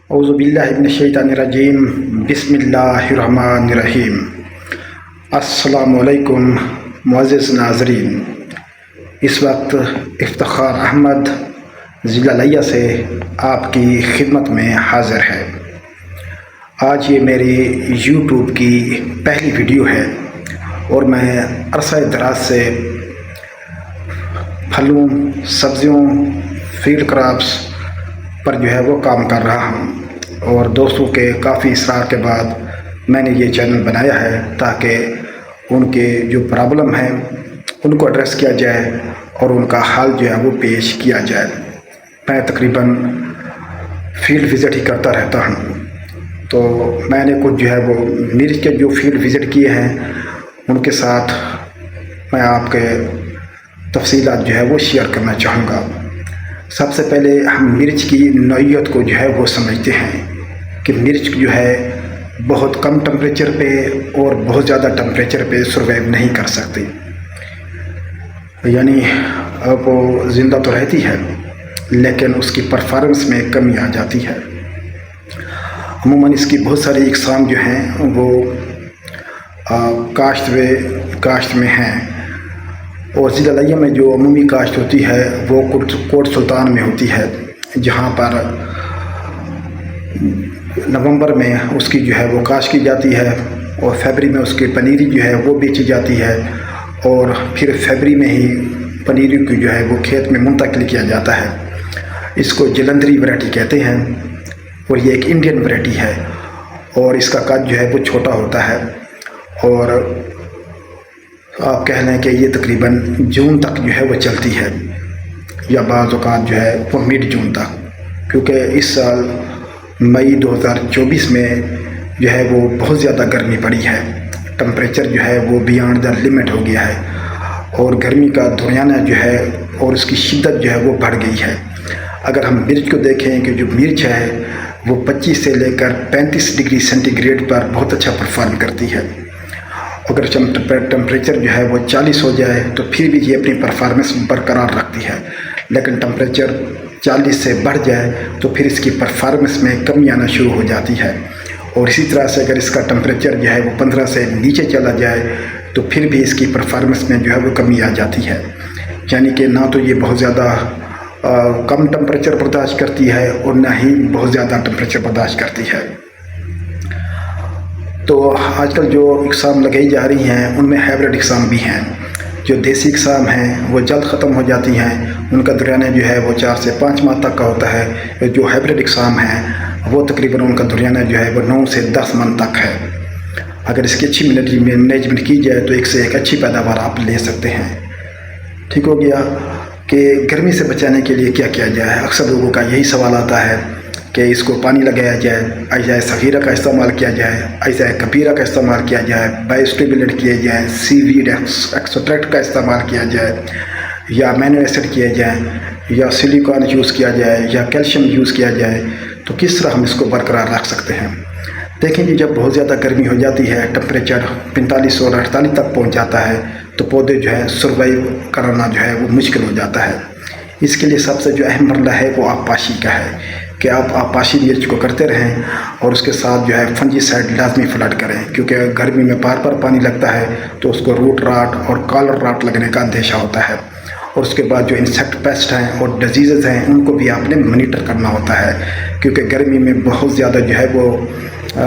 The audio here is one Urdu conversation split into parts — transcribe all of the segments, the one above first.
اعوذ باللہ من الشیطان الرجیم، بسم اللہ الرحمن الرحیم۔ السلام علیکم معزز ناظرین، اس وقت افتخار احمد ضلع لیہ سے آپ کی خدمت میں حاضر ہے۔ آج یہ میری یوٹیوب کی پہلی ویڈیو ہے اور میں عرصہ دراز سے پھلوں، سبزیوں، فیلڈ کراپس پر وہ کام کر رہا ہوں، اور دوستوں کے کافی اصرار کے بعد میں نے یہ چینل بنایا ہے تاکہ ان کے جو پرابلم ہیں ان کو ایڈریس کیا جائے اور ان کا حل وہ پیش کیا جائے۔ میں تقریباً فیلڈ وزٹ ہی کرتا رہتا ہوں، تو میں نے کچھ وہ مرچ کے جو فیلڈ وزٹ کیے ہیں ان کے ساتھ میں آپ کے تفصیلات وہ شیئر کرنا چاہوں گا۔ سب سے پہلے ہم مرچ کی نوعیت کو وہ سمجھتے ہیں کہ مرچ بہت کم ٹمپریچر پہ اور بہت زیادہ ٹمپریچر پہ سروائیو نہیں کر سکتی، یعنی وہ زندہ تو رہتی ہے لیکن اس کی پرفارمنس میں کمی آ جاتی ہے۔ عموماً اس کی بہت ساری اقسام ہیں وہ کاشت میں ہیں، اور ضلع لیہ میں جو عمومی کاشت ہوتی ہے وہ کوٹ سلطان میں ہوتی ہے، جہاں پر نومبر میں اس کی وہ کاشت کی جاتی ہے، اور فیبری میں اس کی پنیری وہ بیچی جاتی ہے، اور پھر فیبری میں ہی پنیری کی وہ کھیت میں منتقل کیا جاتا ہے۔ اس کو جلندری ورائٹی کہتے ہیں، اور یہ ایک انڈین ورائٹی ہے، اور اس کا قد وہ چھوٹا ہوتا ہے، اور آپ کہہ لیں کہ یہ تقریباً جون تک وہ چلتی ہے، یا بعض اوقات وہ مڈ جون تک، کیونکہ اس سال مئی 2024 میں وہ بہت زیادہ گرمی پڑی ہے۔ ٹمپریچر وہ بیانڈ دا لمٹ ہو گیا ہے، اور گرمی کا دریانہ اور اس کی شدت وہ بڑھ گئی ہے۔ اگر ہم مرچ کو دیکھیں کہ جو مرچ ہے وہ 25 سے لے کر 35 ڈگری سینٹی گریڈ پر بہت اچھا پرفارم کرتی ہے۔ اگر ٹمپریچر وہ 40 ہو جائے تو پھر بھی یہ اپنی پرفارمنس برقرار رکھتی ہے، لیکن ٹمپریچر 40 سے بڑھ جائے تو پھر اس کی پرفارمنس میں کمی آنا شروع ہو جاتی ہے، اور اسی طرح سے اگر اس کا ٹمپریچر وہ 15 سے نیچے چلا جائے تو پھر بھی اس کی پرفارمنس میں وہ کمی آ جاتی ہے، یعنی کہ نہ تو یہ بہت زیادہ کم ٹمپریچر برداشت کرتی ہے اور نہ ہی بہت زیادہ ٹمپریچر برداشت کرتی ہے۔ تو آج کل جو اقسام لگائی جا رہی ہیں ان میں ہائبرڈ اقسام بھی ہیں۔ جو دیسی اقسام ہیں وہ جلد ختم ہو جاتی ہیں، ان کا دریانہ وہ 4 سے 5 ماہ تک کا ہوتا ہے۔ جو ہائبرڈ اقسام ہیں وہ تقریباً ان کا دریانہ وہ 9 سے 10 من تک ہے۔ اگر اس کی اچھی مینجمنٹ کی جائے تو ایک سے ایک اچھی پیداوار آپ لے سکتے ہیں۔ ٹھیک ہو گیا کہ گرمی سے بچانے کے لیے کیا کیا جائے؟ اکثر لوگوں کا یہی سوال آتا ہے کہ اس کو پانی لگایا جائے، اجزائے صغیرہ کا استعمال کیا جائے، اجزائے کبیرہ کا استعمال کیا جائے، بائیوسٹیبلیٹ کیے جائیں، سی ویڈ ایکسٹریکٹ کا استعمال کیا جائے، یا امینو ایسڈ کیے جائیں، یا سلیکون یوز کیا جائے، یا کیلشیم یوز کیا جائے، تو کس طرح ہم اس کو برقرار رکھ سکتے ہیں؟ دیکھیں جی، جب بہت زیادہ گرمی ہو جاتی ہے، ٹمپریچر 45 اور 48 تک پہنچ جاتا ہے، تو پودے سروائیو کرنا وہ مشکل ہو جاتا ہے۔ اس کے لیے سب سے اہم مرحلہ ہے وہ آبپاشی کا ہے، کہ آپ آبپاشی مرچ کو کرتے رہیں، اور اس کے ساتھ فنجی سائڈ لازمی فلڈ کریں، کیونکہ گرمی میں بار بار پانی لگتا ہے تو اس کو روٹ راٹ اور کالر راٹ لگنے کا اندیشہ ہوتا ہے، اور اس کے بعد جو انسیکٹ پیسٹ ہیں اور ڈیزیزز ہیں ان کو بھی آپ نے مانیٹر کرنا ہوتا ہے، کیونکہ گرمی میں بہت زیادہ وہ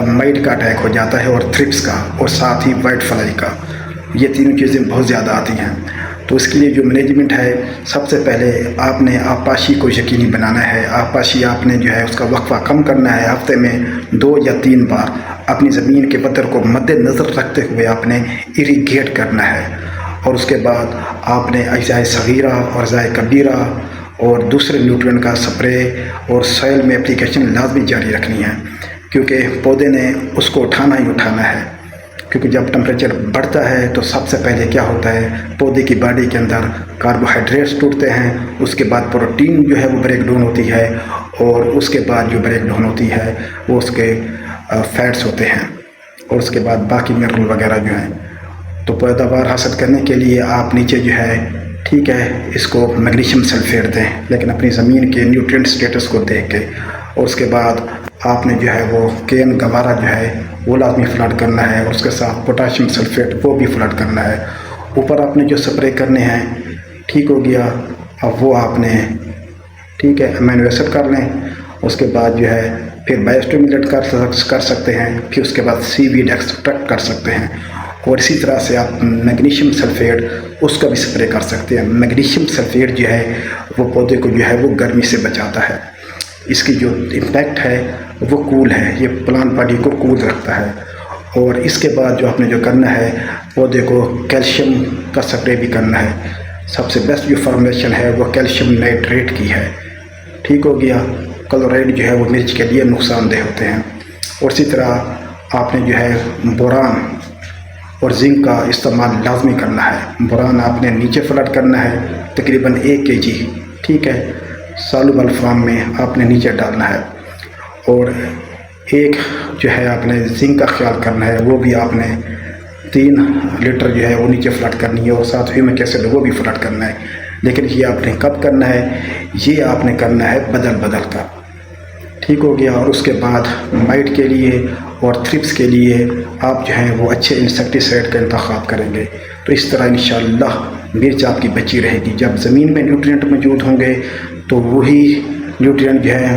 مائٹ کا اٹیک ہو جاتا ہے، اور تھرپس کا، اور ساتھ ہی وائٹ فلائی کا، یہ تینوں چیزیں بہت زیادہ آتی ہیں۔ تو اس کے لیے جو مینجمنٹ ہے، سب سے پہلے آپ نے آبپاشی کو یقینی بنانا ہے۔ آبپاشی آپ نے اس کا وقفہ کم کرنا ہے، ہفتے میں 2 یا 3 بار اپنی زمین کے پدر کو مد نظر رکھتے ہوئے آپ نے اریگیٹ کرنا ہے، اور اس کے بعد آپ نے اجزائے صغیرہ اور اجزائے کبیرہ اور دوسرے نیوٹرینٹ کا سپرے اور سوئل میں اپلیکیشن لازمی جاری رکھنی ہے، کیونکہ پودے نے اس کو اٹھانا ہی اٹھانا ہے۔ کیونکہ جب ٹمپریچر بڑھتا ہے تو سب سے پہلے کیا ہوتا ہے، پودے کی باڈی کے اندر کاربوہائیڈریٹس ٹوٹتے ہیں، اس کے بعد پروٹین وہ بریک ڈاؤن ہوتی ہے، اور اس کے بعد جو بریک ڈاؤن ہوتی ہے وہ اس کے فیٹس ہوتے ہیں، اور اس کے بعد باقی منرل وغیرہ ہیں۔ تو پیداوار حاصل کرنے کے لیے آپ نیچے ٹھیک ہے اس کو میگنیشیم سلفیٹ دیں، لیکن اپنی زمین کے نیوٹرینٹ سٹیٹس کو دیکھ کے، اور اس کے بعد آپ نے جو ہے وہ کین گوارا جو ہے وہ لازمی فلڈ کرنا ہے، اور اس کے ساتھ پوٹاشیم سلفیٹ وہ بھی فلڈ کرنا ہے۔ اوپر آپ نے جو سپرے کرنے ہیں، ٹھیک ہو گیا، اب وہ آپ نے ٹھیک ہے امینو ایسڈ کر لیں۔ اس کے بعد جو ہے پھر بائیوسٹیمولیٹ کر سکتے ہیں، پھر اس کے بعد سی ویڈ ایکسٹریکٹ کر سکتے ہیں، اور اسی طرح سے آپ میگنیشیم سلفیٹ اس کا بھی سپرے کر سکتے ہیں۔ میگنیشیم سلفیٹ جو ہے وہ پودے کو جو ہے وہ گرمی سے بچاتا ہے، اس کی جو امپیکٹ ہے وہ کول ہے، یہ پلانٹ باڈی کو کول رکھتا ہے۔ اور اس کے بعد جو آپ نے جو کرنا ہے، پودے کو کیلشیم کا سپرے بھی کرنا ہے۔ سب سے بیسٹ جو فارمولیشن ہے وہ کیلشیم نائٹریٹ کی ہے، ٹھیک ہو گیا۔ کلورائڈ جو ہے وہ مرچ کے لیے نقصان دہ ہوتے ہیں۔ اور اسی طرح آپ نے جو ہے بوران اور زنک کا استعمال لازمی کرنا ہے۔ بوران آپ نے نیچے فلٹ کرنا ہے، تقریباً 1 kg، ٹھیک ہے، سالوبل فارم میں آپ نے نیچے ڈالنا ہے۔ اور ایک جو ہے آپ نے زنک کا خیال کرنا ہے، وہ بھی آپ نے 3 لیٹر جو ہے وہ نیچے فلٹ کرنی ہے، اور ساتھ ہیومک ایسڈ وہ بھی فلٹ کرنا ہے۔ لیکن یہ آپ نے کب کرنا ہے؟ یہ آپ نے کرنا ہے بدل کر، ٹھیک ہو گیا۔ اور اس کے بعد مائٹ کے لیے اور تھرپس کے لیے آپ جو ہیں وہ اچھے انسیکٹیسائڈ کا انتخاب کریں گے، تو اس طرح انشاءاللہ مرچ آپ کی بچی رہے گی۔ جب زمین میں نیوٹرینٹ موجود ہوں گے تو وہی نیوٹرینٹ جو ہے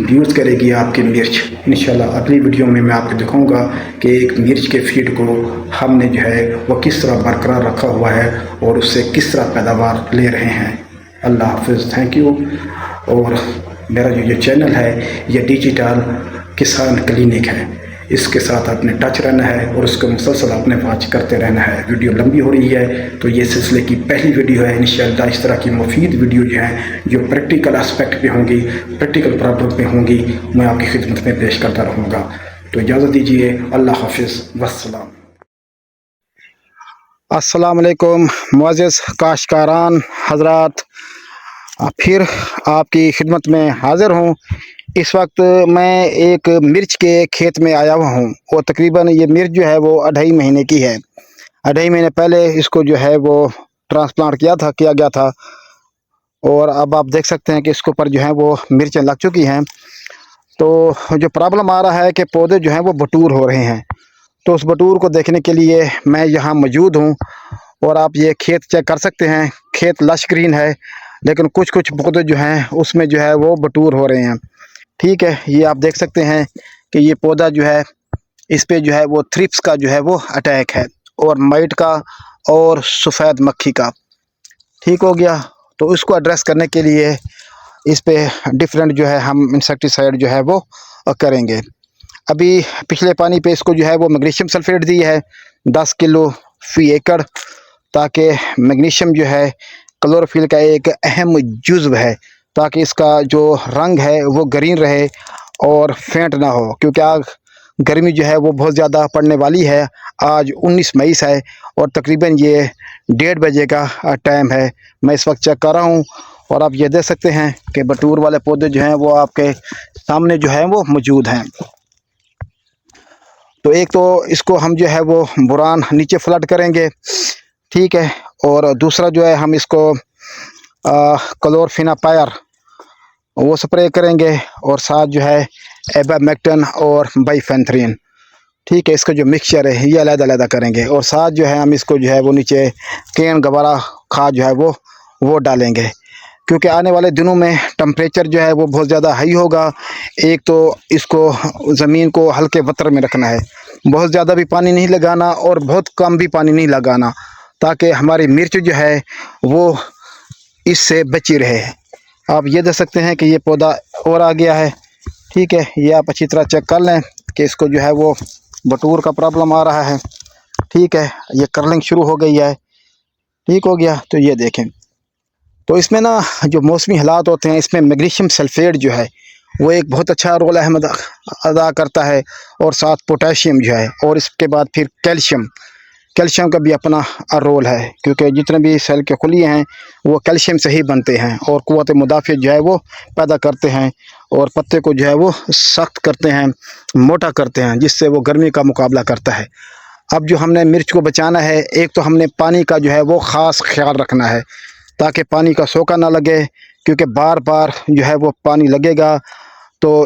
یوز کرے گی آپ کی مرچ۔ انشاءاللہ اگلی ویڈیو میں آپ کو دکھاؤں گا کہ ایک مرچ کے فیڈ کو ہم نے جو ہے وہ کس طرح برقرار رکھا ہوا ہے اور اس سے کس طرح پیداوار لے رہے ہیں۔ اللہ حافظ، تھینک یو۔ اور میرا جو چینل ہے یہ ڈیجیٹل کسان کلینک ہے، اس کے ساتھ آپ نے ٹچ رہنا ہے اور اس کو مسلسل آپ نے واچ کرتے رہنا ہے۔ ویڈیو لمبی ہو رہی ہے تو یہ سلسلے کی پہلی ویڈیو ہے۔ انشاءاللہ اس طرح کی مفید ویڈیو جو ہیں جو پریکٹیکل اسپیکٹ پہ ہوں گی، پریکٹیکل پرابلم پہ ہوں گی، میں آپ کی خدمت میں پیش کرتا رہوں گا۔ تو اجازت دیجیے، اللہ حافظ، والسلام۔ السلام علیکم معزز کاشتکاران حضرات، پھر آپ کی خدمت میں حاضر ہوں۔ اس وقت میں ایک مرچ کے کھیت میں آیا ہوا ہوں، اور تقریباً یہ مرچ جو ہے وہ 2.5 مہینے کی ہے۔ 2.5 مہینے پہلے اس کو جو ہے وہ ٹرانسپلانٹ کیا گیا تھا، اور اب آپ دیکھ سکتے ہیں کہ اس کے اوپر جو ہے وہ مرچیں لگ چکی ہیں۔ تو جو پرابلم آ رہا ہے کہ پودے جو ہیں وہ بٹور ہو رہے ہیں، تو اس بٹور کو دیکھنے کے لیے میں یہاں موجود ہوں، اور آپ یہ کھیت چیک کر سکتے ہیں۔ کھیت لش گرین ہے، لیکن کچھ پودے جو ہیں اس میں جو ہے وہ بٹور ہو رہے ہیں، ٹھیک ہے۔ یہ آپ دیکھ سکتے ہیں کہ یہ پودا جو ہے اس پہ جو ہے وہ تھرپس کا جو ہے وہ اٹیک ہے، اور مائٹ کا اور سفید مکھی کا، ٹھیک ہو گیا۔ تو اس کو ایڈریس کرنے کے لیے اس پہ ڈفرینٹ جو ہے ہم انسیکٹیسائڈ جو ہے وہ کریں گے۔ ابھی پچھلے پانی پہ اس کو جو ہے وہ میگنیشیم سلفیٹ دی ہے 10 کلو فی ایکڑ، تاکہ میگنیشیم جو ہے کلوروفل کا ایک اہم جزو ہے، تاکہ اس کا جو رنگ ہے وہ گرین رہے اور فینٹ نہ ہو، کیونکہ آج گرمی جو ہے وہ بہت زیادہ پڑنے والی ہے۔ آج 19 مئی ہے، اور تقریباً یہ 1:30 بجے کا ٹائم ہے۔ میں اس وقت چیک کر رہا ہوں، اور آپ یہ دیکھ سکتے ہیں کہ بٹور والے پودے جو ہیں وہ آپ کے سامنے جو ہیں وہ موجود ہیں۔ تو ایک تو اس کو ہم جو ہے وہ بوران نیچے فلڈ کریں گے، ٹھیک ہے، اور دوسرا جو ہے ہم اس کو کلورفینا پائر وہ سپرے کریں گے، اور ساتھ جو ہے ایبامیکٹن اور بائیفینتھرین، ٹھیک ہے۔ اس کا جو مکسچر ہے یہ علیحدہ کریں گے، اور ساتھ جو ہے ہم اس کو جو ہے وہ نیچے کین گوارا کھاد جو ہے وہ ڈالیں گے، کیونکہ آنے والے دنوں میں ٹمپریچر جو ہے وہ بہت زیادہ ہائی ہوگا۔ ایک تو اس کو زمین کو ہلکے وتر میں رکھنا ہے، بہت زیادہ بھی پانی نہیں لگانا اور بہت کم بھی پانی نہیں لگانا، تاکہ ہماری مرچ جو ہے وہ اس سے بچی رہے۔ آپ یہ دیکھ سکتے ہیں کہ یہ پودا اور آ گیا ہے، ٹھیک ہے۔ یہ آپ اچھی طرح چیک کر لیں کہ اس کو جو ہے وہ بٹور کا پرابلم آ رہا ہے، ٹھیک ہے۔ یہ کرلنگ شروع ہو گئی ہے، ٹھیک ہو گیا۔ تو یہ دیکھیں، تو اس میں نا جو موسمی حالات ہوتے ہیں، اس میں میگنیشیم سلفیٹ جو ہے وہ ایک بہت اچھا رول اہم ادا کرتا ہے، اور ساتھ پوٹاشیم جو ہے، اور اس کے بعد پھر کیلشیم کا بھی اپنا رول ہے، کیونکہ جتنے بھی سیل کے خلیے ہیں وہ کیلشیم سے ہی بنتے ہیں، اور قوت مدافعت جو ہے وہ پیدا کرتے ہیں، اور پتے کو جو ہے وہ سخت کرتے ہیں، موٹا کرتے ہیں، جس سے وہ گرمی کا مقابلہ کرتا ہے۔ اب جو ہم نے مرچ کو بچانا ہے، ایک تو ہم نے پانی کا جو ہے وہ خاص خیال رکھنا ہے، تاکہ پانی کا سوکا نہ لگے، کیونکہ بار بار جو ہے وہ پانی لگے گا تو